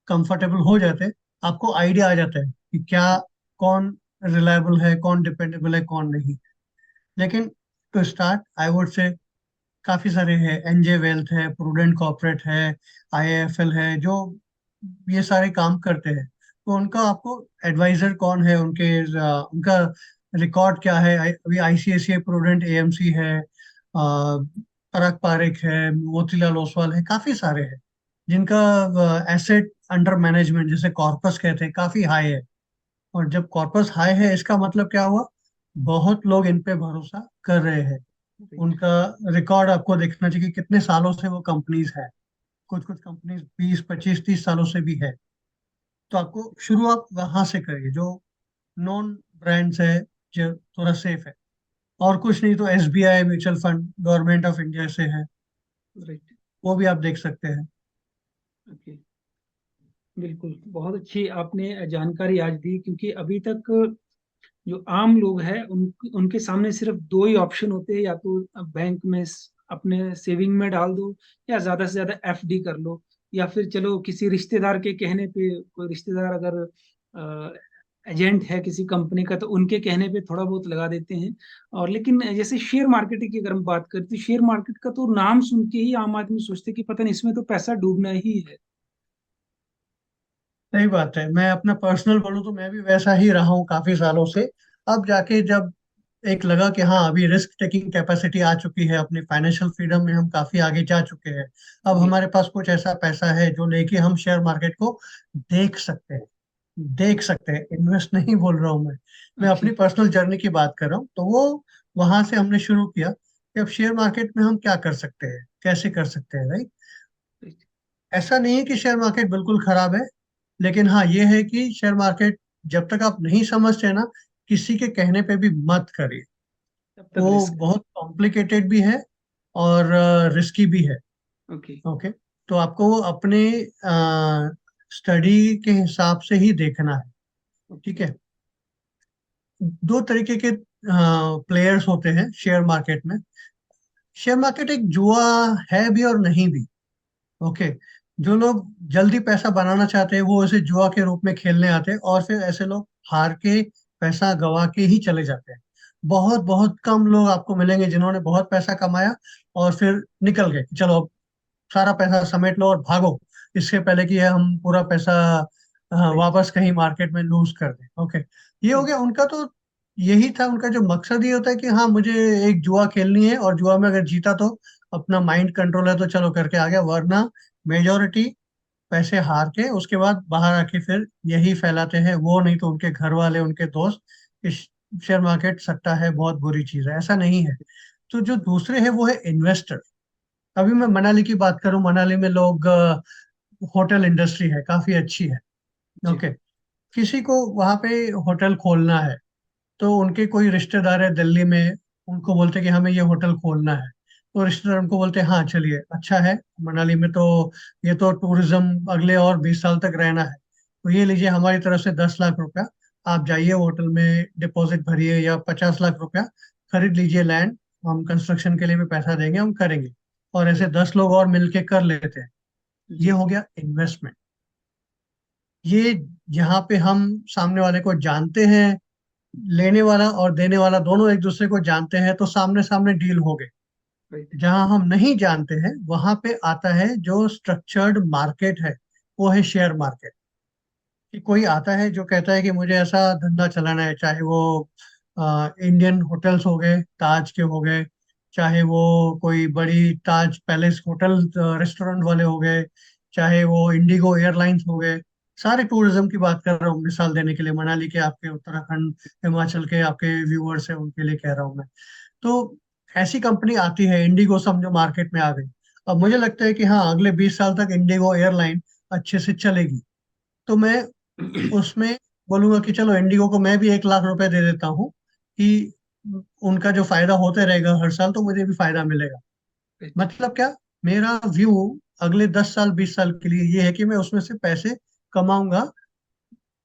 कंफर्टेबल हो जाते हैं, आपको आइडिया आ जाता है कि क्या, कौन रिलायबल है, कौन डिपेंडेबल है, कौन नहीं। लेकिन to start I would say काफी सारे हैं, एनजे वेल्थ है, प्रूडेंट कॉर्पोरेट है, आईआईएफएल है, जो ये सारे काम करते हैं। तो उनका आपको एडवाइजर कौन है, उनका रिकॉर्ड क्या है। अभी आईसीआईसीआई प्रूडेंट एएमसी है, पराग पारेख है, मोतीलाल ओसवाल है, काफी सारे हैं जिनका एसेट अंडर मैनेजमेंट, जैसे कॉर्पस कहते हैं, काफी हाई है। और जब कॉर्पस हाई है, इसका मतलब क्या हुआ, बहुत लोग इन पे भरोसा कर रहे हैं। राइट। उनका रिकॉर्ड आपको देखना चाहिए कि कितने सालों से वो कंपनीज है। कुछ कुछ कंपनीज 20 25 30 सालों से भी है। तो आपको शुरुआत वहां से करिए, जो नॉन ब्रांड्स है, जो थोड़ा सेफ है। और कुछ नहीं तो SBI mutual fund government of India से है, राइट। वो भी आप देख सकते हैं। ओके। बिल्कुल, बहुत अच्छी आपने जानकारी आज दी, क्योंकि अभी तक जो आम लोग हैं उनके सामने सिर्फ दो ही ऑप्शन होते हैं, या तो बैंक में अपने सेविंग में डाल दो, या ज्यादा से ज्यादा एफडी कर लो, या फिर चलो किसी रिश्तेदार के कहने पे, कोई रिश्तेदार अगर एजेंट है किसी कंपनी का, तो उनके कहने पे थोड़ा बहुत लगा देते हैं। और लेकिन जैसे शेयर मार्केट की अगर हम बात करें, तो शेयर मार्केट का तो नाम सुन के ही आम आदमी सोचते कि पता नहीं, इसमें तो पैसा डूबना ही है। सही बात है। मैं अपना पर्सनल बोलूँ तो मैं भी वैसा ही रहा हूँ काफी सालों से। अब जाके जब एक लगा कि हाँ, अभी रिस्क टेकिंग कैपेसिटी आ चुकी है, अपनी फाइनेंशियल फ्रीडम में हम काफी आगे जा चुके हैं। अब जी। हमारे पास कुछ ऐसा पैसा है जो लेके हम शेयर मार्केट को देख सकते हैं। देख सकते हैं, इन्वेस्ट नहीं बोल रहा हूँ मैं ओके। अपनी पर्सनल जर्नी की बात कर रहा हूँ। तो वो वहां से हमने शुरू किया कि अब शेयर मार्केट में हम क्या कर सकते हैं, कैसे कर सकते हैं, राइट। ऐसा नहीं है कि शेयर मार्केट बिल्कुल खराब है, लेकिन हाँ ये है कि शेयर मार्केट जब तक आप नहीं समझते ना, किसी के कहने पे भी मत करिए। तब तक वो रिस्क है। बहुत कॉम्प्लिकेटेड भी है और रिस्की भी है। ओके। ओके। तो आपको वो अपने स्टडी के हिसाब से ही देखना है। ठीक ओके। है। दो तरीके के प्लेयर्स होते हैं शेयर मार्केट में। शेयर मार्केट एक जुआ है भी और नहीं भी। ओके। जो लोग जल्दी पैसा बनाना चाहते हैं वो इसे जुआ के रूप में खेलने आते हैं, और फिर ऐसे लोग हार के, पैसा गवा के ही चले जाते हैं। बहुत बहुत कम लोग आपको मिलेंगे जिन्होंने बहुत पैसा कमाया और फिर निकल गए, चलो अब सारा पैसा समेट लो और भागो, इससे पहले कि हम पूरा पैसा राइट। वापस कहीं मार्केट में लूज कर दें। ओके। ये हो गया उनका। तो यही था उनका जो मकसद, ये होता है कि हाँ, मुझे एक जुआ खेलनी है और जुआ में अगर जीता तो अपना माइंड कंट्रोल है तो चलो करके आ गया, वरना मेजोरिटी पैसे हार के उसके बाद बाहर आके फिर यही फैलाते हैं, वो नहीं तो उनके घर वाले, उनके दोस्त, इस शेयर मार्केट सट्टा है, बहुत बुरी चीज है। ऐसा नहीं है। तो जो दूसरे है वो है इन्वेस्टर। अभी मैं मनाली की बात करूं, मनाली में लोग, होटल इंडस्ट्री है, काफी अच्छी है। जी। ओके। किसी को वहां पे होटल खोलना है, तो उनके कोई रिश्तेदार है दिल्ली में, उनको बोलते हैं कि हमें ये होटल खोलना है। तो रिश्तेदार उनको बोलते हैं हाँ चलिए, अच्छा है, मनाली में तो ये तो टूरिज्म अगले और 20 साल तक रहना है, तो ये लीजिए हमारी तरफ से 10 लाख रुपया, आप जाइए होटल में डिपॉजिट भरिए, या 50 लाख रुपया खरीद लीजिए लैंड, हम कंस्ट्रक्शन के लिए भी पैसा देंगे, हम करेंगे। और ऐसे राइट। 10 लोग और मिलके कर लेते हैं। ये जी। हो गया इन्वेस्टमेंट। ये यहाँ पे हम सामने वाले को जानते हैं, लेने वाला और देने वाला दोनों एक दूसरे को जानते हैं, तो सामने सामने डील हो गए। राइट। जहां हम नहीं जानते हैं वहां पे आता है जो स्ट्रक्चर्ड मार्केट है, वो है शेयर मार्केट। कि कोई आता है जो कहता है कि मुझे ऐसा धंधा चलाना है, चाहे वो इंडियन होटल्स हो गए, ताज के हो गए, चाहे वो कोई बड़ी ताज पैलेस होटल रेस्टोरेंट वाले हो गए, चाहे वो इंडिगो एयरलाइंस हो गए। सारे टूरिज्म की बात कर रहा हूँ मिसाल देने के लिए, मनाली के, आपके उत्तराखंड हिमाचल के आपके व्यूअर्स हैं उनके लिए कह रहा हूँ मैं। तो ऐसी कंपनी आती है, इंडिगो समझो मार्केट में आ गई। अब मुझे लगता है कि हाँ, अगले 20 साल तक इंडिगो एयरलाइन अच्छे से चलेगी। तो मैं उसमें बोलूंगा कि चलो इंडिगो को मैं भी 1 लाख रुपए दे देता हूँ, कि उनका जो फायदा होते रहेगा हर साल, तो मुझे भी फायदा मिलेगा। राइट। मतलब क्या, मेरा व्यू अगले 10 साल 20 साल के लिए ये है कि मैं उसमें से पैसे कमाऊंगा।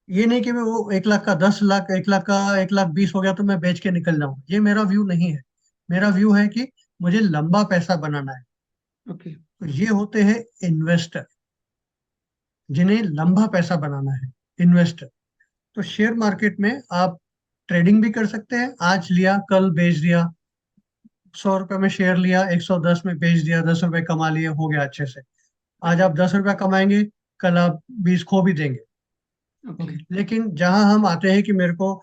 ये नहीं कि मैं वो 1 लाख का 10 लाख, 1 लाख का 1 लाख 20 हो गया तो मैं बेच के निकल जाऊं, ये मेरा व्यू नहीं है। मेरा व्यू है कि मुझे लंबा पैसा बनाना है। ओके। तो ये होते हैं इन्वेस्टर, जिन्हें लंबा पैसा बनाना है, इन्वेस्टर। तो शेयर मार्केट में आप ट्रेडिंग भी कर सकते हैं, आज लिया कल बेच दिया, 100 रुपए में शेयर लिया, 110 में बेच दिया, 10 रुपए कमा लिए, हो गया अच्छे से। आज आप 10 रुपया कमाएंगे, कल आप 20 खो भी देंगे। ओके। ओके, लेकिन जहां हम आते हैं कि मेरे को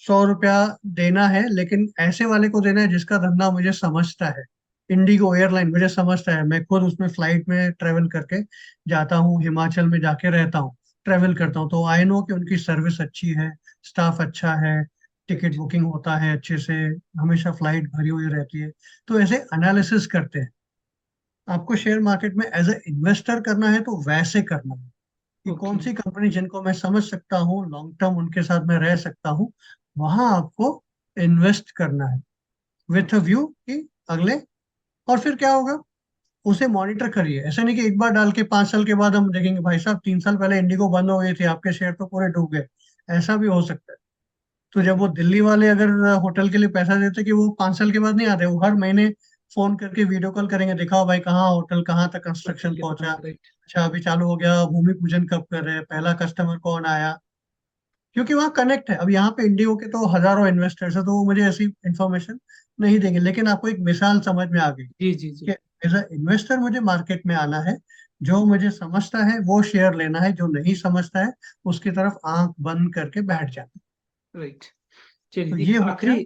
100 रुपया देना है, लेकिन ऐसे वाले को देना है जिसका धंधा मुझे समझता है। इंडिगो एयरलाइन मुझे समझता है, मैं खुद उसमें फ्लाइट में ट्रेवल करके जाता हूँ, हिमाचल में जाके रहता हूँ, ट्रेवल करता हूँ, तो आई नो कि उनकी सर्विस अच्छी है, स्टाफ अच्छा है, टिकट बुकिंग होता है अच्छे से, हमेशा फ्लाइट भरी हुई रहती है। तो ऐसे एनालिसिस करते हैं। आपको शेयर मार्केट में एज ए इन्वेस्टर करना है तो वैसे करना है कि कौन ओके। सी कंपनी जिनको मैं समझ सकता हूँ, लॉन्ग टर्म उनके साथ मैं रह सकता हूँ, वहां आपको इन्वेस्ट करना है विथ अ ओके। व्यू कि अगले। और फिर क्या होगा, उसे मॉनिटर करिए। ऐसा नहीं कि एक बार डाल के 5 साल के बाद हम देखेंगे भाई साहब 3 साल पहले इंडिगो बंद हो गई थी, आपके शेयर तो पूरे डूब गए। ऐसा भी हो सकता है। तो जब वो राइट। दिल्ली वाले अगर होटल के लिए पैसा देते, कि वो 5 साल के बाद नहीं आते, वो हर महीने फोन करके वीडियो कॉल करेंगे, दिखाओ भाई कहाँ होटल, कहाँ तक होटल कंस्ट्रक्शन कितना पहुंचा, है? राइट। अच्छा अभी चालू हो गया, भूमि पूजन कब कर रहे हैं, पहला कस्टमर कौन आया। क्योंकि वहाँ कनेक्ट है। अब यहाँ पे इंडिगो के तो हजारों इन्वेस्टर्स है, तो वो मुझे ऐसी इंफॉर्मेशन नहीं देंगे, लेकिन आपको एक मिसाल समझ में आ गई जी जी कि जी। एज अ इन्वेस्टर मुझे मार्केट में आना है, जो मुझे समझता है वो शेयर लेना है, जो नहीं समझता है उसकी तरफ आंख बंद करके बैठ जाना। राइट। चलिए, तो एक ये हो गया आखिरी।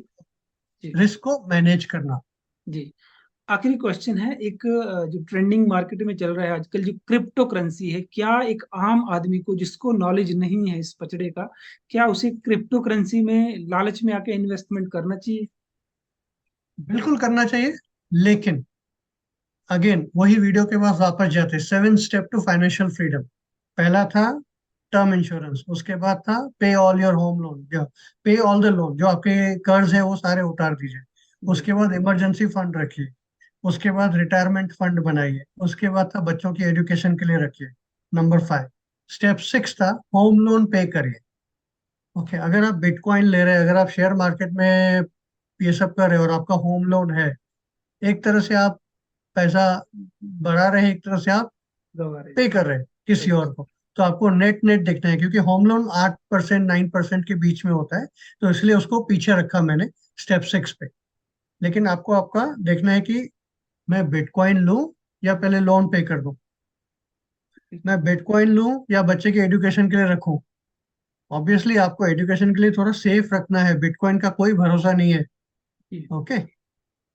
जी रिस्क को मैनेज करना। जी। आखिरी क्वेश्चन है, एक जो ट्रेंडिंग मार्केट में चल रहा है आजकल, जो क्रिप्टो करेंसी है, क्या एक आम आदमी को जिसको नॉलेज नहीं है इस पचड़े का, क्या उसे क्रिप्टो करेंसी में लालच में आके इन्वेस्टमेंट करना चाहिए? बिल्कुल करना चाहिए, लेकिन अगेन वही वीडियो के पास वापस जाते, 7 स्टेप टू फाइनेंशियल फ्रीडम। पहला था टर्म इंश्योरेंस, उसके बाद था पे ऑल योर होम लोन, जो पे ऑल द लोन, जो आपके कर्ज है वो सारे उतार दीजिए। जी। उसके बाद इमरजेंसी फंड रखिए। उसके बाद रिटायरमेंट फंड बनाइए। उसके बाद था बच्चों की एजुकेशन के लिए रखिए। नंबर 5। स्टेप 6 था होम लोन पे करिए। ओके, अगर आप बिटकॉइन ले रहे हैं, अगर आप शेयर मार्केट में ये सब कर रहे हो और आपका होम लोन है, एक तरह से आप पैसा बढ़ा रहे हैं, एक तरह से आप गवा रहे। पे कर रहे हैं किसी राइट। और को। तो आपको नेट नेट देखना है, क्योंकि होम लोन 8% 9% के बीच में होता है, तो इसलिए उसको पीछे रखा मैंने स्टेप 6 पे। लेकिन आपको आपका देखना है कि मैं बिटकॉइन लूं या पहले लोन पे कर दूं, मैं बिटकॉइन लूं या बच्चे के एजुकेशन के लिए रखूं। ऑब्वियसली आपको एजुकेशन के लिए थोड़ा सेफ रखना है, बिटकॉइन का कोई भरोसा नहीं है। जी। ओके,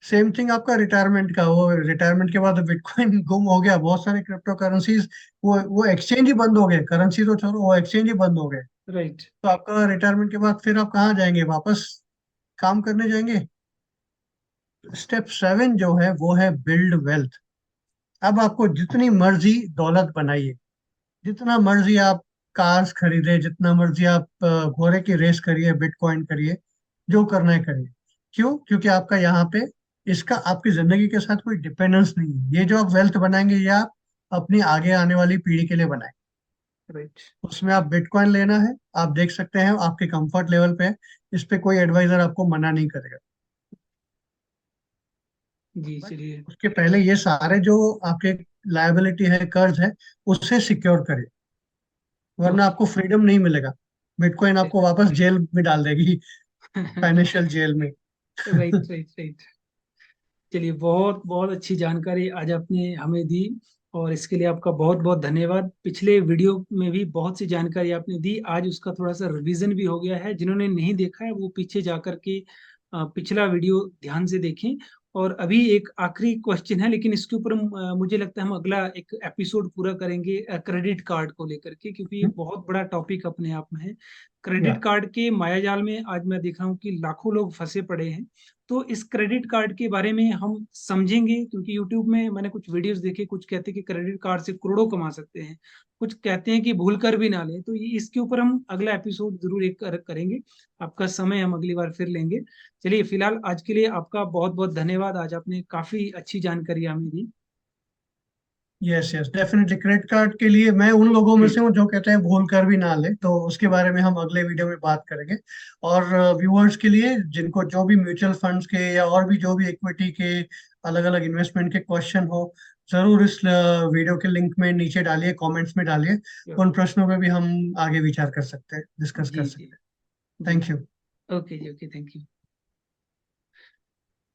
सेम थिंग आपका रिटायरमेंट का, वो रिटायरमेंट के बाद बिटकॉइन गुम हो गया, बहुत सारे क्रिप्टो करेंसीज वो एक्सचेंज ही बंद हो गए, करेंसी तो छोड़ो, वो एक्सचेंज ही बंद हो गए। राइट। तो आपका रिटायरमेंट के बाद फिर आप कहाँ जाएंगे, वापस काम करने जाएंगे। स्टेप 7 जो है वो है बिल्ड वेल्थ। अब आपको जितनी मर्जी दौलत बनाइए, जितना मर्जी आप कार्स खरीदे, जितना मर्जी आप घोड़े की रेस करिए, बिटकॉइन करिए, जो करना है करिए। क्यों? क्योंकि आपका यहाँ पे इसका आपकी जिंदगी के साथ कोई डिपेंडेंस नहीं है। ये जो आप वेल्थ बनाएंगे, ये आप अपनी आगे आने वाली पीढ़ी के लिए बनाएंगे। राइट। उसमें आप बिटकॉइन लेना है, आप देख सकते हैं आपके कंफर्ट लेवल पे है। इस पे कोई एडवाइजर आपको मना नहीं करेगा। जी। बट चलिए। उसके पहले ये सारे जो आपके लायबिलिटी है, कर्ज है, उससे सिक्योर करिए, वरना ओके। आपको फ्रीडम नहीं मिलेगा। बिटकॉइन आपको वापस जेल में डाल देगी, फाइनेंशियल जेल में। Right right right. चलिए, बहुत बहुत अच्छी जानकारी आज आपने हमें दी, और इसके लिए आपका बहुत बहुत धन्यवाद। पिछले वीडियो में भी बहुत सी जानकारी आपने दी, आज उसका थोड़ा सा रिवीजन भी हो गया है। जिन्होंने नहीं देखा है वो पीछे जाकर के पिछला वीडियो ध्यान से देखें। और अभी एक आखिरी क्वेश्चन है, लेकिन इसके ऊपर मुझे लगता है हम अगला एक एपिसोड पूरा करेंगे क्रेडिट कार्ड को लेकर के, क्योंकि ये बहुत बड़ा टॉपिक अपने आप में है। क्रेडिट या कार्ड के मायाजाल में आज मैं देख रहा हूँ कि लाखों लोग फंसे पड़े हैं। तो इस क्रेडिट कार्ड के बारे में हम समझेंगे, क्योंकि यूट्यूब में मैंने कुछ वीडियोस देखे, कुछ कहते हैं कि क्रेडिट कार्ड से करोड़ों कमा सकते हैं, कुछ कहते हैं कि भूल कर भी ना लें। तो ये इसके ऊपर हम अगला एपिसोड जरूर एक करेंगे। आपका समय हम अगली बार फिर लेंगे। चलिए, फिलहाल आज के लिए आपका बहुत बहुत धन्यवाद। आज आपने काफी अच्छी जानकारी हमें दी। Yes yes, definitely credit card के लिए मैं उन लोगों में से हूँ जो कहते हैं भूल कर भी ना ले, तो उसके बारे में हम अगले वीडियो में बात करेंगे। और व्यूअर्स के लिए जिनको जो भी म्यूचुअल फंड्स के या और भी जो भी इक्विटी के अलग अलग इन्वेस्टमेंट के क्वेश्चन हो, जरूर इस वीडियो के लिंक में नीचे डालिए, कमेंट्स में डालिए। उन प्रश्नों पे भी हम आगे विचार कर सकते हैं, डिस्कस कर जी जी सकते हैं। जी। Thank you. ओके जी, ओके, थैंक यू।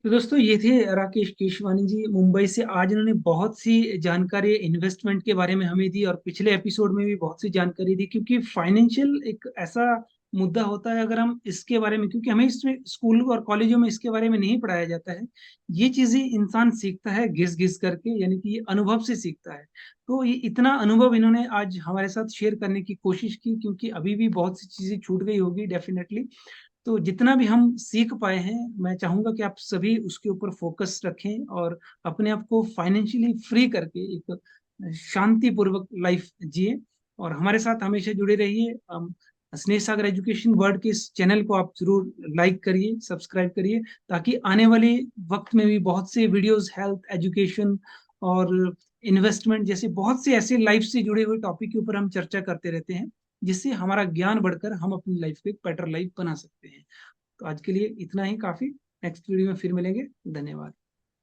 तो दोस्तों ये थे राकेश केशवानी जी मुंबई से। आज इन्होंने बहुत सी जानकारी इन्वेस्टमेंट के बारे में हमें दी, और पिछले एपिसोड में भी बहुत सी जानकारी दी, क्योंकि फाइनेंशियल एक ऐसा मुद्दा होता है, अगर हम इसके बारे में, क्योंकि हमें इसमें स्कूल और कॉलेजों में इसके बारे में नहीं पढ़ाया जाता है। ये चीजें इंसान सीखता है घिस घिस करके, यानी कि ये अनुभव से सीखता है। तो ये इतना अनुभव इन्होंने आज हमारे साथ शेयर करने की कोशिश की, क्योंकि अभी भी बहुत सी चीजें छूट गई होगी डेफिनेटली। तो जितना भी हम सीख पाए हैं, मैं चाहूंगा कि आप सभी उसके ऊपर फोकस रखें और अपने आप को फाइनेंशियली फ्री करके एक शांतिपूर्वक लाइफ जिए। और हमारे साथ हमेशा जुड़े रहिए। स्नेह सागर एजुकेशन वर्ल्ड के इस चैनल को आप जरूर लाइक करिए, सब्सक्राइब करिए, ताकि आने वाले वक्त में भी बहुत से वीडियोस हेल्थ, एजुकेशन और इन्वेस्टमेंट जैसे बहुत से ऐसे लाइफ से जुड़े हुए टॉपिक के ऊपर हम चर्चा करते रहते हैं, जिससे हमारा ज्ञान बढ़कर हम अपनी लाइफ को एक बेटर लाइफ बना सकते हैं। तो आज के लिए इतना ही काफी। नेक्स्ट वीडियो में फिर मिलेंगे। धन्यवाद।